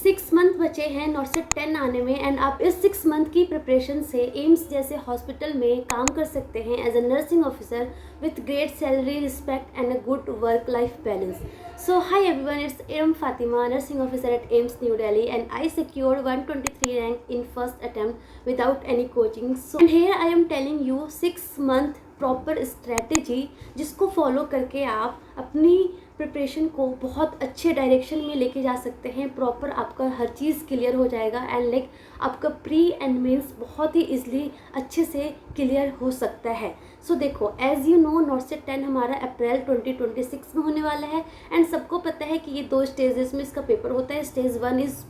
6 month बचे हैं नॉर्सेट 10 आने में एंड आप इस 6 मंथ की प्रिपरेशन से एम्स जैसे हॉस्पिटल में काम कर सकते हैं as a nursing officer with great salary, respect and a good work life balance. So hi everyone, it's Iram Fatima, nursing officer at AIIMS New Delhi, and I secured 123 rank in first attempt without any coaching. So and here I am telling you 6 month proper strategy जिसको follow करके आप अपनी preparation को बहुत अच्छे direction में लेके जा सकते हैं. प्रॉपर आपका हर चीज़ क्लियर हो जाएगा एंड लाइक आपका प्री एंड मेंस बहुत ही ईजिली अच्छे से क्लियर हो सकता है. सो देखो, एज यू नो नॉर्सेट 10 हमारा अप्रैल 2026 में होने वाला है एंड सबको पता है कि ये 2 स्टेजेस में इसका पेपर होता है. स्टेज 1 इज़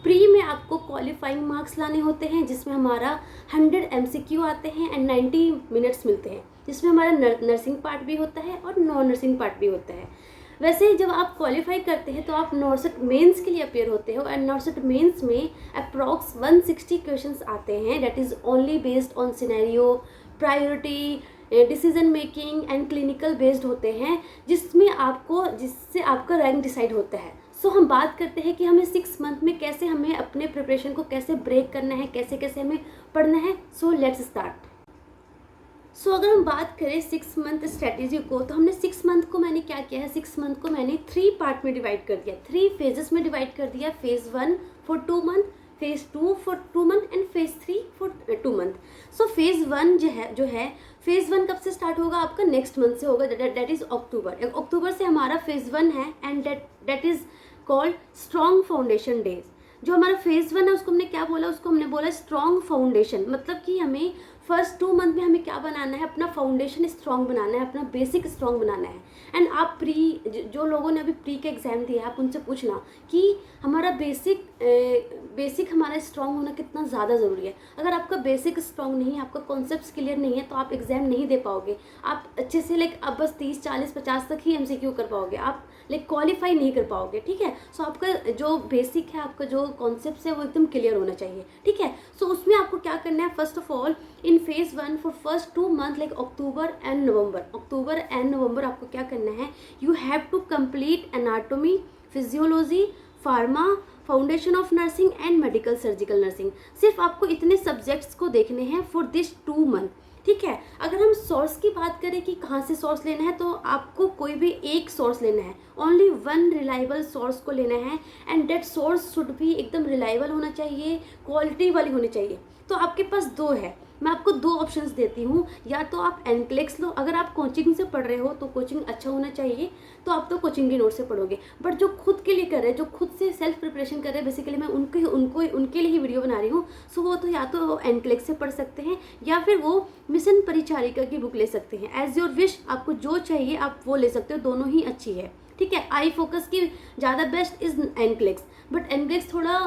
प्री में आपको क्वालिफाइंग मार्क्स लाने होते हैं जिसमें हमारा 100 MCQ आते हैं एंड 90 मिनट्स मिलते हैं, जिसमें हमारा नर्सिंग पार्ट भी होता है और नॉन नर्सिंग पार्ट भी होता है. वैसे जब आप क्वालिफाई करते हैं तो आप नॉर्सेट मेंस के लिए अपेयर होते हो एंड नॉर्सेट मेंस में अप्रॉक्स 160 क्वेश्चंस आते हैं. That is only based on scenario, priority, decision making and clinical based होते हैं जिससे आपका रैंक डिसाइड होता है. सो हम बात करते हैं कि हमें 6 मंथ में कैसे हमें अपने प्रिपरेशन को कैसे ब्रेक करना है, कैसे कैसे हमें पढ़ना है. So let's start. सो अगर हम बात करें 6 मंथ स्ट्रेटेजी को, तो हमने 6 मंथ को मैंने क्या किया है, 6 मंथ को मैंने 3 पार्ट में डिवाइड कर दिया, 3 फेजेस में डिवाइड कर दिया. Phase 1 for 2 month, phase 2 for 2 month and phase 3 for 2 month. So phase 1 जो है फेज़ 1 कब से स्टार्ट होगा, आपका नेक्स्ट मंथ से होगा. दैट इज़ अक्टूबर से हमारा फेज़ 1 है and that is called strong foundation days. जो हमारा फेज़ 1 है उसको हमने क्या बोला, उसको हमने बोला स्ट्रॉन्ग फाउंडेशन. मतलब कि हमें फर्स्ट 2 मंथ में हमें क्या बनाना है, अपना फाउंडेशन स्ट्रॉन्ग बनाना है, अपना बेसिक स्ट्रॉन्ग बनाना है. एंड आप जो लोगों ने अभी प्री के एग्ज़ाम दिया है आप उनसे पूछना कि हमारा बेसिक हमारा स्ट्रॉन्ग होना कितना ज़्यादा ज़रूरी है. अगर आपका बेसिक स्ट्रॉन्ग नहीं है, आपका कॉन्सेप्ट्स क्लियर नहीं है, तो आप एग्ज़ाम नहीं दे पाओगे. आप अच्छे से अब बस 30, 40, 50 तक ही MCQ कर पाओगे, आप क्वालिफाई नहीं कर पाओगे. ठीक है. सो आपका जो बेसिक है, आपका जो कॉन्सेप्ट है वो एकदम क्लियर होना चाहिए. ठीक है. सो उसमें आपको क्या करना है, first of all in phase 1 for first 2 month October and November आपको क्या करना है, you have to complete anatomy, physiology, pharma, foundation of nursing and medical surgical nursing. सिर्फ आपको इतने सब्जेक्ट्स को देखने हैं फॉर दिस 2 मंथ. ठीक है. अगर हम सोर्स की बात करें कि कहाँ से सोर्स लेना है, तो आपको कोई भी एक सोर्स लेना है, ओनली 1 रिलायबल सोर्स को लेना है एंड दैट सोर्स शुड भी एकदम रिलायबल होना चाहिए, क्वालिटी वाली होनी चाहिए. तो आपके पास 2 है, मैं आपको 2 ऑप्शंस देती हूँ. या तो आप एनक्लेक्स लो, अगर आप कोचिंग से पढ़ रहे हो तो कोचिंग अच्छा होना चाहिए, तो आप तो कोचिंग के नोट से पढ़ोगे. बट जो खुद के लिए कर रहे हैं, जो खुद से सेल्फ प्रिपरेशन कर रहे हैं, बेसिकली मैं उनके लिए ही वीडियो बना रही हूँ. सो वो तो या तो एनक्लेक्स से पढ़ सकते हैं या फिर वो मिशन परिचारिका की बुक ले सकते हैं. एज योर विश, आपको जो चाहिए आप वो ले सकते हो, दोनों ही अच्छी है. ठीक है. आई फोकस की ज़्यादा best is NCLEX, but NCLEX थोड़ा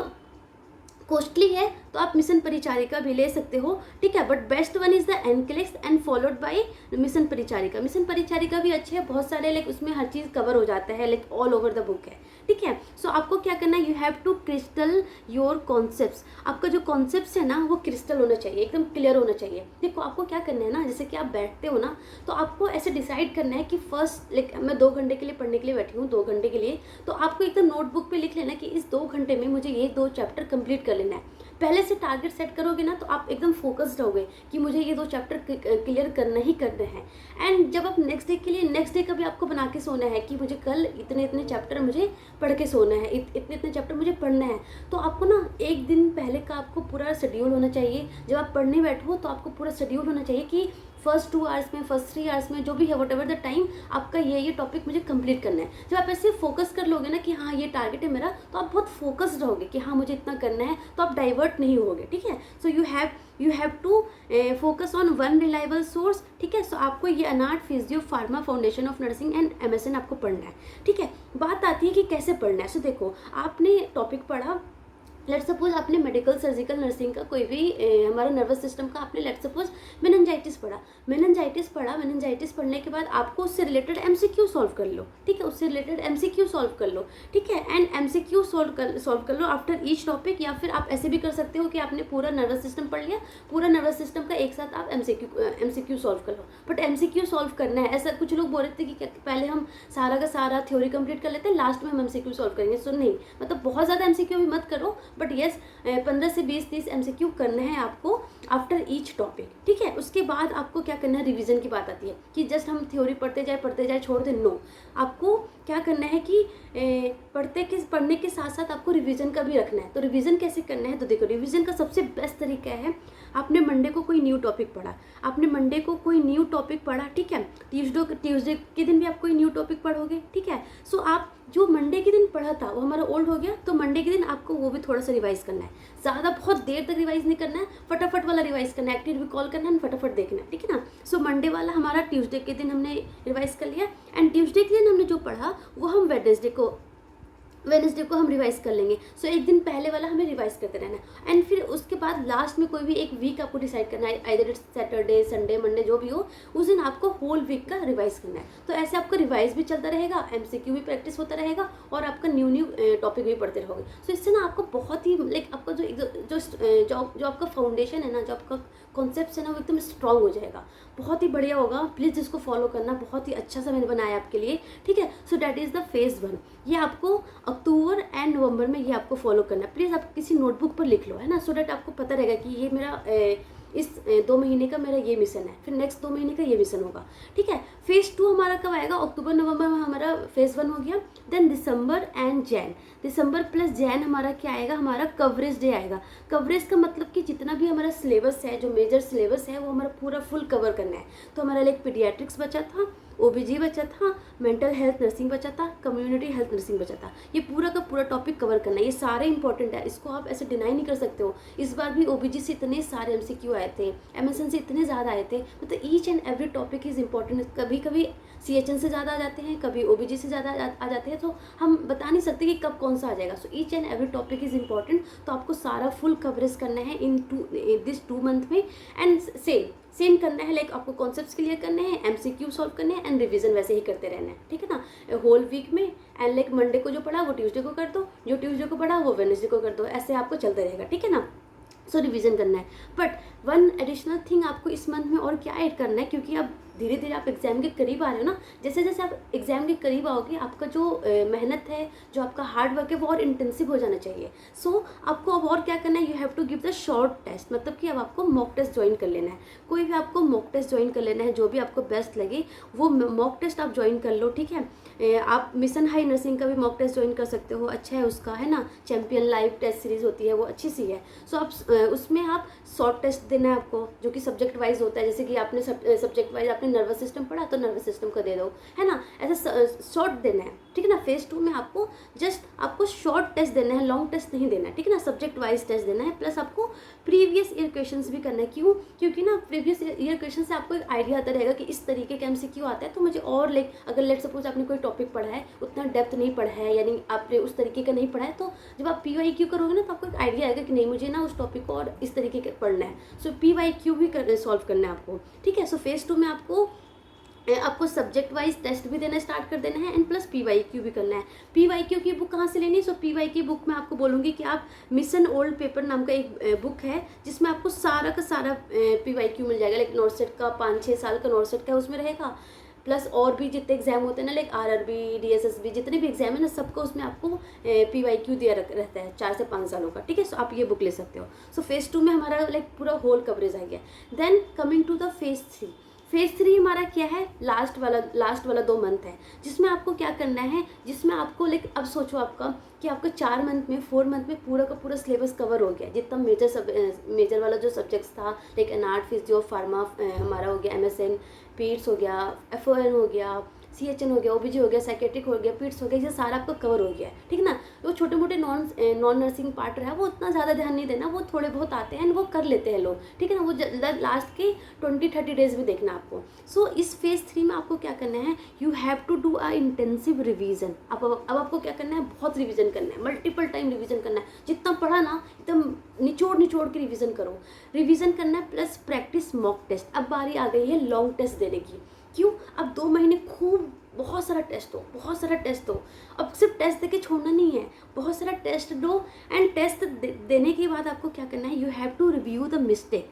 कॉस्टली है तो आप मिशन परिचारिका भी ले सकते हो. ठीक है. But best one is the NCLEX and followed by mission परिचारिका. मिशन परिचारिका भी अच्छे है, बहुत सारे उसमें हर चीज़ कवर हो जाता है, ऑल ओवर द बुक है. ठीक है. सो आपको क्या करना है, you have to crystal your concepts. आपका जो कॉन्सेप्ट्स है ना वो क्रिस्टल होना चाहिए, एकदम क्लियर होना चाहिए. देखो आपको क्या करना है ना, जैसे कि आप बैठते हो ना, तो आपको ऐसे डिसाइड करना है कि फर्स्ट मैं 2 घंटे के लिए पढ़ने के लिए बैठी हूँ, 2 घंटे के लिए, तो आपको एकदम नोटबुक पे लिख लेना कि इस 2 घंटे में मुझे ये 2 चैप्टर कंप्लीट कर लेना है. पहले से टारगेट सेट करोगे ना तो आप एकदम फोकस्ड रहोगे कि मुझे ये 2 चैप्टर क्लियर करना ही करना है. एंड जब आप नेक्स्ट डे का भी आपको बना के सोना है कि मुझे कल इतने चैप्टर मुझे पढ़ के सोना है, इतने चैप्टर मुझे पढ़ना है, तो आपको ना 1 दिन पहले का आपको पूरा शेड्यूल होना चाहिए. जब आप पढ़ने बैठो तो आपको पूरा शेड्यूल होना चाहिए कि फर्स्ट 2 आवर्स में, फर्स्ट 3 आवर्स में, जो भी है वट एवर द टाइम, आपका ये टॉपिक मुझे कंप्लीट करना है. जब आप ऐसे फोकस कर लोगे ना कि हाँ ये टारगेट है मेरा, तो आप बहुत फोकस्ड रहोगे कि हाँ मुझे इतना करना है, तो आप डाइवर्ट नहीं होगे. ठीक है. So you have to focus on 1 reliable source. ठीक है. सो आपको ये anat, physio, pharma, foundation of nursing and MSN आपको पढ़ना है. ठीक है. बात आती है कि कैसे पढ़ना है. सो देखो, आपने टॉपिक पढ़ा, लेट सपोज आपने मेडिकल सर्जिकल नर्सिंग का कोई भी हमारा नर्वस सिस्टम का आपने लेट सपोज मेनिंजाइटिस पढ़ने के बाद आपको उससे रिलेटेड एमसीक्यू सॉल्व कर लो, ठीक है, उससे रिलेटेड एमसीक्यू सॉल्व कर लो, ठीक है, एंड एमसीक्यू सॉल्व कर लो आफ्टर ईच टॉपिक। या फिर आप ऐसे भी कर सकते हो कि आपने पूरा नर्वस सिस्टम पढ़ लिया, पूरा नर्वस सिस्टम का एक साथ आप एमसीक्यू सॉल्व कर लो। बट एमसीक्यू सॉल्व करना है, ऐसा कुछ लोग बोल रहे थे कि पहले हम सारा का सारा थ्योरी कंप्लीट कर लेते हैं, लास्ट में हम एमसीक्यू सॉल्व करेंगे। सो नहीं, मतलब बहुत ज़्यादा एमसीक्यू भी मत करो, बट येस 15 से 20-30 एमसीक्यू करना है आपको आफ्टर ईच टॉपिक, ठीक है। उसके बाद आपको क्या करना है, रिवीजन की बात आती है कि जस्ट हम थ्योरी पढ़ते जाए छोड़ दे, नो, आपको क्या करना है कि पढ़ने के साथ साथ आपको रिवीजन का भी रखना है। तो रिवीजन कैसे करना है, तो देखो रिवीजन का सबसे बेस्ट तरीका है, आपने मंडे को कोई न्यू टॉपिक पढ़ा, ठीक है, ट्यूसडे के दिन भी आप कोई न्यू टॉपिक पढ़ोगे, ठीक है। सो आप जो मंडे के दिन पढ़ा था वो हमारा ओल्ड हो गया, तो मंडे के दिन आपको वो भी थोड़ा सा रिवाइज करना है। ज़्यादा बहुत देर तक रिवाइज नहीं करना है, फटाफट वाला रिवाइज करना है, एक्टिव रिकॉल करना है, फटाफट देखना है, ठीक है ना। सो मंडे वाला हमारा ट्यूसडे के दिन हमने रिवाइज कर लिया, एंड ट्यूसडे के दिन हमने जो पढ़ा वो हम वेडनेसडे को हम रिवाइज कर लेंगे। सो एक दिन पहले वाला हमें रिवाइज करते रहना है, एंड फिर उसके बाद लास्ट में कोई भी एक वीक आपको डिसाइड करना है, either it's Saturday, Sunday, Monday, जो भी हो, उस दिन आपको होल वीक का रिवाइज करना है। तो ऐसे आपका रिवाइज भी चलता रहेगा, एमसीक्यू भी प्रैक्टिस होता रहेगा, और आपका न्यू टॉपिक भी पढ़ते रहोगे। सो इससे ना आपको बहुत ही लाइक आपका जो आपका फाउंडेशन है ना, जो आपका कॉन्सेप्ट है ना, वो एकदम स्ट्रॉन्ग हो जाएगा, बहुत ही बढ़िया होगा। प्लीज़ इसको फॉलो करना, बहुत ही अच्छा सा मैंने बनाया आपके लिए, ठीक है। So that is the phase 1। ये आपको अक्टूबर एंड नवंबर में ये आपको फॉलो करना है। प्लीज़ आप किसी नोटबुक पर लिख लो, है ना, सो दैट आपको पता रहेगा कि ये मेरा इस 2 महीने का मेरा ये मिशन है, फिर नेक्स्ट 2 महीने का ये मिशन होगा, ठीक है। फेज़ 2 हमारा कब आएगा, अक्टूबर नवंबर में हमारा फेज़ 1 हो गया। Then December and Jan, December plus Jan हमारा क्या आएगा, हमारा कवरेज डे आएगा। कवरेज का मतलब कि जितना भी हमारा सिलेबस है, जो मेजर सिलेबस है, वो हमारा पूरा फुल कवर करना है। तो हमारा लाइक पीडियाट्रिक्स बचा था, ओबीजी बचा था, मेंटल हेल्थ नर्सिंग बचा था, कम्युनिटी हेल्थ नर्सिंग बचा था। ये पूरा का पूरा टॉपिक कवर करना है, ये सारे इंपॉर्टेंट है, इसको आप ऐसे डिनाई नहीं कर सकते हो। इस बार भी ओबीजी से इतने सारे एमसीक्यू आए थे, एमएसएन से इतने ज़्यादा आए थे, मतलब each and every topic is important. कभी कभी सीएचएन से ज़्यादा आ जाते हैं, कभी ओबीजी से ज़्यादा आ जाते हैं, तो हम बता नहीं सकते कि कब कौन सा आ जाएगा। So each and every topic is important, तो आपको सारा फुल कवरेज करना है इन दिस 2 मंथ में। एंड सेम करना है, लाइक आपको कॉन्सेप्ट्स क्लियर करने हैं, एमसीक्यू सॉल्व करने हैं, एंड रिवीजन वैसे ही करते रहना है, ठीक है ना, होल वीक में। एंड लाइक मंडे को जो पढ़ा वो ट्यूसडे को कर दो, जो ट्यूसडे को पढ़ा वो वेडनेसडे को कर दो, ऐसे आपको चलते रहेगा, ठीक है ना। सो रिवीजन करना है। बट वन एडिशनल थिंग आपको इस मंथ में और क्या ऐड करना है, क्योंकि अब धीरे धीरे आप एग्जाम के करीब आ रहे हो ना, जैसे जैसे आप एग्जाम के करीब आओगे, आपका जो मेहनत है, जो आपका हार्ड वर्क है, वो और इंटेंसिव हो जाना चाहिए। सो आपको अब और क्या करना है, you have to give the short test, मतलब कि अब आपको मॉक टेस्ट ज्वाइन कर लेना है। कोई भी आपको मॉक टेस्ट ज्वाइन कर लेना है, जो भी आपको बेस्ट लगे वो मॉक टेस्ट आप ज्वाइन कर लो, ठीक है। आप मिशन हाई नर्सिंग का भी मॉक टेस्ट ज्वाइन कर सकते हो, अच्छा है उसका, है ना, चैम्पियन लाइव टेस्ट सीरीज होती है, वो अच्छी सी है। सो आप उसमें आप शॉर्ट टेस्ट देना है आपको, जो कि सब्जेक्ट वाइज होता है, जैसे कि आपने सब्जेक्ट वाइज आपने नर्वस सिस्टम पढ़ा तो नर्वस सिस्टम का दे दो, है ना, ऐसा शॉर्ट देना है, ठीक है ना। फेज़ 2 में आपको शॉर्ट टेस्ट देना है, लॉन्ग टेस्ट नहीं देना है, ठीक है ना, सब्जेक्ट वाइज टेस्ट देना है। प्लस आपको प्रीवियस ईयर क्वेश्चंस भी करना है, क्यों, क्योंकि ना प्रीवियस ईयर क्वेश्चन से आपको एक आइडिया आता रहेगा कि इस तरीके का एमसीक्यू आता है, तो मुझे और लाइक अगर लेट सपोज आपने कोई टॉपिक पढ़ा है, उतना डेप्थ नहीं पढ़ा है, यानी आपने उस तरीके का नहीं पढ़ा है, तो जब आप पीवाईक्यू करोगे ना, तो आपको एक आइडिया आएगा कि नहीं, मुझे ना उस टॉपिक को और इस तरीके का पढ़ना है। सो पीवाईक्यू भी सॉल्व करना है आपको, ठीक है। सो फेज़ 2 में आपको सब्जेक्ट वाइज टेस्ट भी देना स्टार्ट कर देना है, एंड प्लस पीवाईक्यू भी करना है। पीवाईक्यू की बुक कहाँ से लेनी है, सो पीवाईक्यू बुक में आपको बोलूँगी कि आप मिशन ओल्ड पेपर नाम का एक बुक है, जिसमें आपको सारा का सारा पीवाईक्यू मिल जाएगा। लाइक नॉर्सेट का 5-6 साल का नॉर्सेट का उसमें रहेगा, प्लस और भी जितने एग्जाम होते हैं ना, लाइक आरआरबी, डीएसएसबी, जितने भी एग्जाम है ना, सबका उसमें आपको पीवाईक्यू दिया रहता है 4 से 5 सालों का, ठीक है। सो आप ये बुक ले सकते हो। सो फेज़ 2 में हमारा लाइक पूरा होल कवरेज आ गया। Then coming to the phase 3। Phase 3 हमारा क्या है, लास्ट वाला 2 मंथ है, जिसमें आपको क्या करना है, जिसमें आपको लाइक अब सोचो आपका कि आपका 4 मंथ में 4 मंथ में पूरा का पूरा सिलेबस कवर हो गया, जितना मेजर वाला जो सब्जेक्ट्स था, लाइक एनआर्ट, फिजियो, फार्मा हमारा हो गया, एमएसएन, पीड्स हो गया, एफओएन हो गया, CHN हो गया, OBG हो गया, साइकेट्रिक हो गया, पीट्स हो गया, ये सारा आपका कवर हो गया है, ठीक है ना। वो छोटे मोटे नॉन नर्सिंग पार्ट रहा वो उतना ज़्यादा ध्यान नहीं देना, वो थोड़े बहुत आते हैं वो कर लेते हैं लोग, ठीक है ना। वो लास्ट के 20-30 डेज में देखना आपको। सो इस फेज़ 3 में आपको क्या करना है, you have to do a intensive revision. अब आपको क्या करना है, बहुत रिवीजन करना है, मल्टीपल टाइम रिवीजन करना है। जितना पढ़ा ना एकदम निचोड़ के रिवीजन करो, रिवीजन करना है, प्लस प्रैक्टिस मॉक टेस्ट। अब बारी आ गई है लॉन्ग टेस्ट देने की। क्यों, अब 2 महीने खूब बहुत सारा टेस्ट दो, बहुत सारा टेस्ट दो। अब सिर्फ टेस्ट देके छोड़ना नहीं है, बहुत सारा टेस्ट दो। एंड टेस्ट देने के बाद आपको क्या करना है, you have to review the mistake.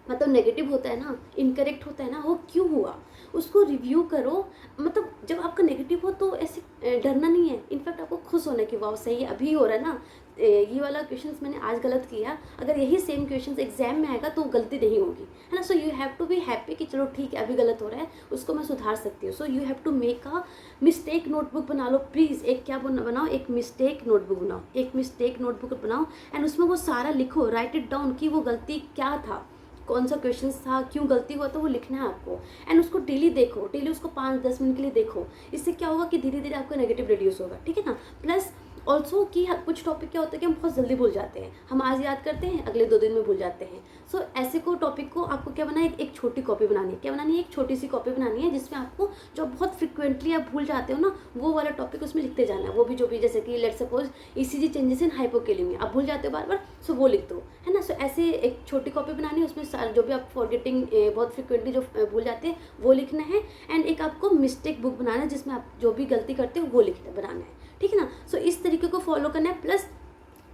मतलब नेगेटिव होता है ना, इनकरेक्ट होता है ना, वो क्यों हुआ उसको रिव्यू करो। मतलब जब आपका नेगेटिव हो तो ऐसे डरना नहीं है, इनफैक्ट आपको खुश होना कि वाह सही है अभी हो रहा है ना, ये वाला क्वेश्चंस मैंने आज गलत किया, अगर यही सेम क्वेश्चंस एग्जाम में आएगा तो गलती नहीं होगी, है ना। So you have to be happy कि चलो ठीक है अभी गलत हो रहा है, उसको मैं सुधार सकती हूँ। So you have to make a mistake notebook बना लो प्लीज़। एक क्या बनाओ, एक मिस्टेक नोटबुक बनाओ, एक मिस्टेक नोटबुक बनाओ एंड उसमें वो सारा लिखो, राइट इट डाउन कि वो गलती क्या था, कौन सा क्वेश्चन था, क्यों गलती हुआ, तो वो लिखना है आपको। एंड उसको डेली देखो, डेली उसको 5-10 मिनट के लिए देखो। इससे क्या होगा कि धीरे धीरे आपका नेगेटिव रिड्यूस होगा, ठीक है ना। प्लस ऑल्सो कि कुछ टॉपिक क्या होता है कि हम बहुत जल्दी भूल जाते हैं, हम आज याद करते हैं अगले 2 दिन में भूल जाते हैं। सो ऐसे को टॉपिक को आपको क्या बनाना है, एक छोटी कॉपी बनानी है। क्या बनानी है, एक छोटी सी कॉपी बनानी है जिसमें आपको जो बहुत फ्रिक्वेंटली आप भूल जाते हो ना, वो वाला टॉपिक उसमें लिखते जाना है। वो भी जो भी, जैसे कि let's suppose ECG changes in hypokalemia, आप भूल जाते हो बार बार, सो वो लिख दो, है ना। सो ऐसे एक छोटी कॉपी बनानी है, उसमें सारे जो भी आप फॉरगेटिंग बहुत फ्रिक्वेंटली जो भूल जाते हैं वो लिखना है। एंड एक आपको मिस्टेक बुक बनाना है जिसमें आप जो भी गलती करते हो वो बनाना है, ठीक है ना। सो इस तरीके को फॉलो करना है। प्लस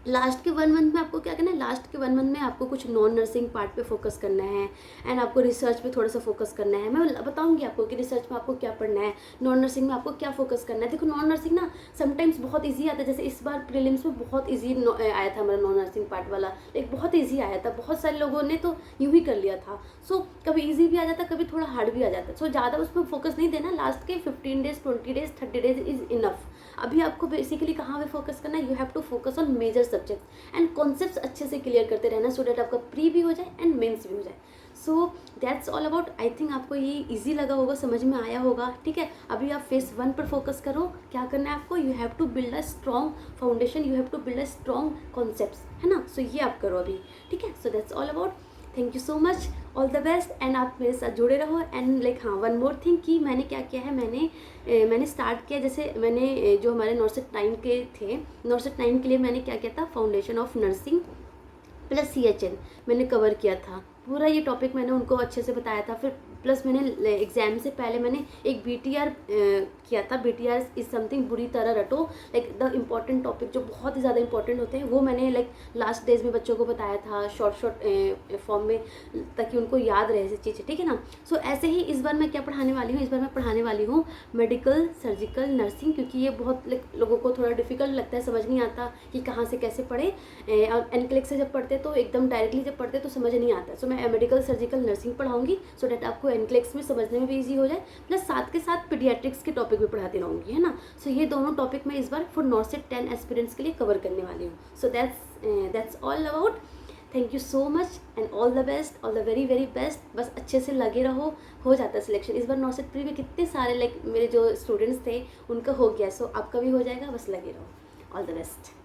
लास्ट के 1 मंथ में आपको क्या करना है, लास्ट के 1 मंथ में आपको कुछ नॉन नर्सिंग पार्ट पे फोकस करना है एंड आपको रिसर्च पे थोड़ा सा फोकस करना है। मैं बताऊंगी आपको कि रिसर्च में आपको क्या पढ़ना है, नॉन नर्सिंग में आपको क्या फोकस करना है। देखो नॉन नर्सिंग ना समटाइम्स बहुत ईजी आता है, जैसे इस बार प्रीलिम्स में बहुत ईजी आया था हमारा नॉन नर्सिंग पार्ट वाला, एक बहुत ईजी आया था, बहुत सारे लोगों ने तो यूँ ही कर लिया था। सो कभी ईजी भी आ जाता, कभी थोड़ा हार्ड भी आ जाता। सो ज़्यादा उसमें फोकस नहीं देना, लास्ट के 15 days 20 days 30 days is enough. अभी आपको बेसिकली कहाँ पे फोकस करना है, you have to focus on major subject and concepts अच्छे से क्लियर करते रहना, सो डैट आपका प्री भी हो जाए एंड मेंस भी हो जाए। सो that's all about. I think आपको ये इजी लगा होगा, समझ में आया होगा, ठीक है। अभी आप फेज 1 पर फोकस करो। क्या करना है आपको, you have to build a strong foundation, you have to build a strong concepts, है ना। सो ये आप करो अभी, ठीक है। So that's all about. Thank you so much, all the best and आप मेरे साथ जुड़े रहो। एंड लाइक हाँ, वन मोर थिंग कि मैंने क्या किया है, मैंने स्टार्ट किया, जैसे मैंने जो हमारे नॉर्सेट 9 के थे, नॉर्सेट 9 के लिए मैंने क्या किया था, foundation of nursing plus CHN मैंने कवर किया था पूरा। ये टॉपिक मैंने उनको अच्छे से बताया था। फिर प्लस मैंने एग्जाम से पहले मैंने एक BTR किया था। BTR इज़ समथिंग बुरी तरह रटो, लाइक द इम्पॉर्टेंट टॉपिक जो बहुत ही ज़्यादा इंपॉर्टेंट होते हैं, वो मैंने लाइक लास्ट डेज में बच्चों को बताया था शॉर्ट फॉर्म में, ताकि उनको याद रहे ऐसी चीज़ें, ठीक है ना। सो ऐसे ही इस बार मैं क्या पढ़ाने वाली हूँ, इस बार मैं पढ़ाने वाली हूँ मेडिकल सर्जिकल नर्सिंग, क्योंकि ये बहुत लोगों को थोड़ा डिफिकल्ट लगता है, समझ नहीं आता कि कहाँ से कैसे पढ़े। और NCLEX से जब पढ़ते तो एकदम डायरेक्टली जब पढ़ते तो समझ नहीं आता। सो मैं मेडिकल सर्जिकल नर्सिंग पढ़ाऊंगी, सो डैट आपको NCLEX में समझने में भी ईजी हो जाए, प्लस साथ के साथ पीडियाट्रिक्स के टॉपिक भी पढ़ाती रहूँगी, है ना। सो ये दोनों टॉपिक मैं इस बार फॉर नॉर्सेट 10 एस्पिरेंट्स के लिए कवर करने वाली हूँ। सो that's all about. Thank you so much and all the best, all the very very best. बस अच्छे से लगे रहो, हो जाता है सिलेक्शन। इस बार नॉर्सेट प्री में कितने सारे लाइक मेरे जो स्टूडेंट्स थे उनका हो गया, सो आपका भी हो जाएगा, बस लगे रहो। All the best.